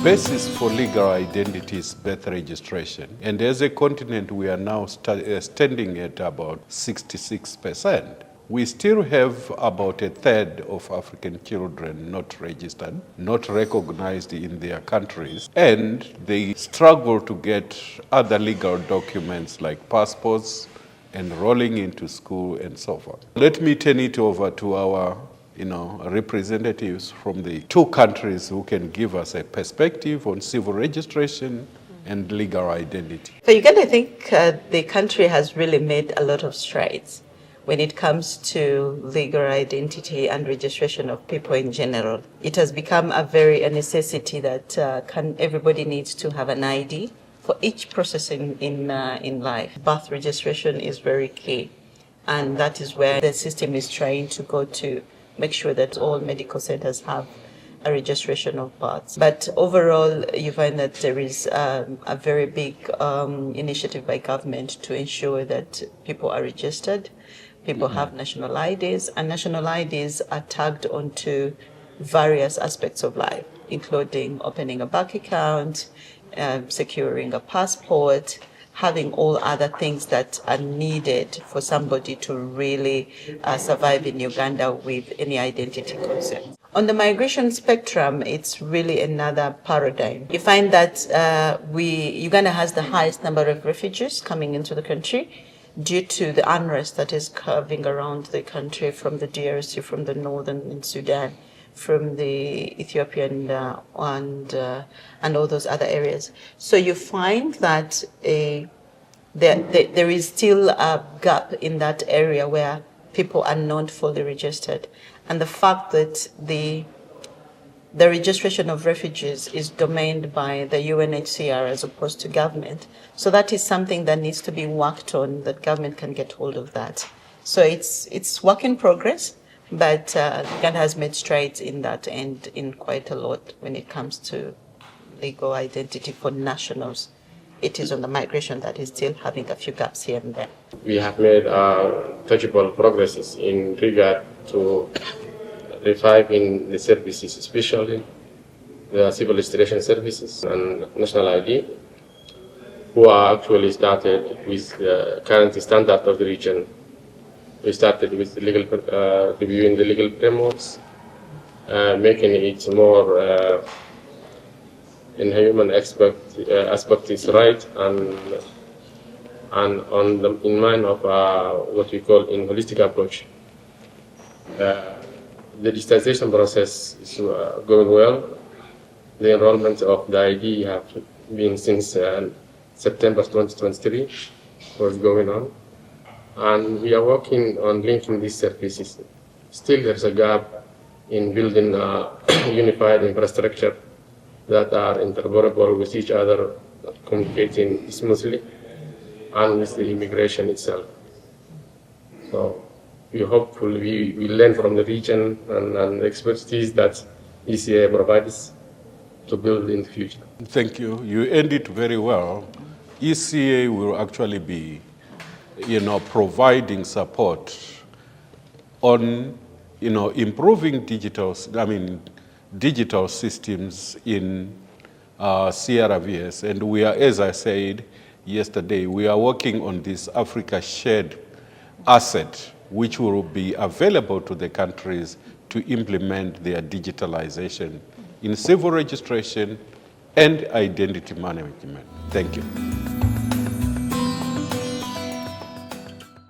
basis for legal identity is birth registration. And as a continent, we are now standing at about 66%. We still have about a third of African children not registered, not recognized in their countries, and they struggle to get other legal documents like passports, enrolling into school, and so forth. Let me turn it over to our representatives from the two countries who can give us a perspective on civil registration and legal identity. For Uganda, I think the country has really made a lot of strides when it comes to legal identity and registration of people in general. It has become a necessity that everybody needs to have an ID for each process in life. Birth registration is very key, and that is where the system is trying to go to make sure that all medical centers have a registration of births. But overall, you find that there is a very big initiative by government to ensure that people are registered, people have national IDs, and national IDs are tagged onto various aspects of life, including opening a bank account, securing a passport, having all other things that are needed for somebody to really survive in Uganda with any identity concerns. On the migration spectrum, it's really another paradigm. You find that Uganda has the highest number of refugees coming into the country due to the unrest that is curving around the country from the DRC, from the northern Sudan, from the Ethiopian and all those other areas. So you find that there is still a gap in that area where people are not fully registered. And the fact that the registration of refugees is domained by the UNHCR as opposed to government. So that is something that needs to be worked on, that government can get hold of that. So it's work in progress, but Uganda has made strides in that and in quite a lot when it comes to legal identity for nationals. It is on the migration that is still having a few gaps here and there. We have made tangible progresses in regard to reviving the services, especially the civil registration services and national ID, who are actually started with the current standard of the region. We started with reviewing the legal frameworks, making it more in human aspect is right, and in mind of what we call in holistic approach. The digitization process is going well. The enrollment of the ID have been since September 2023 was going on, and we are working on linking these services. Still, there's a gap in building a unified infrastructure that are interoperable with each other, communicating smoothly, and with the immigration itself. So we hopefully we learn from the region and the expertise that ECA provides to build in the future. Thank you. You ended very well. ECA will actually be, providing support on, improving digital systems in CRVS, and we are, as I said yesterday, we are working on this Africa shared asset, which will be available to the countries to implement their digitalization in civil registration and identity management. Thank you.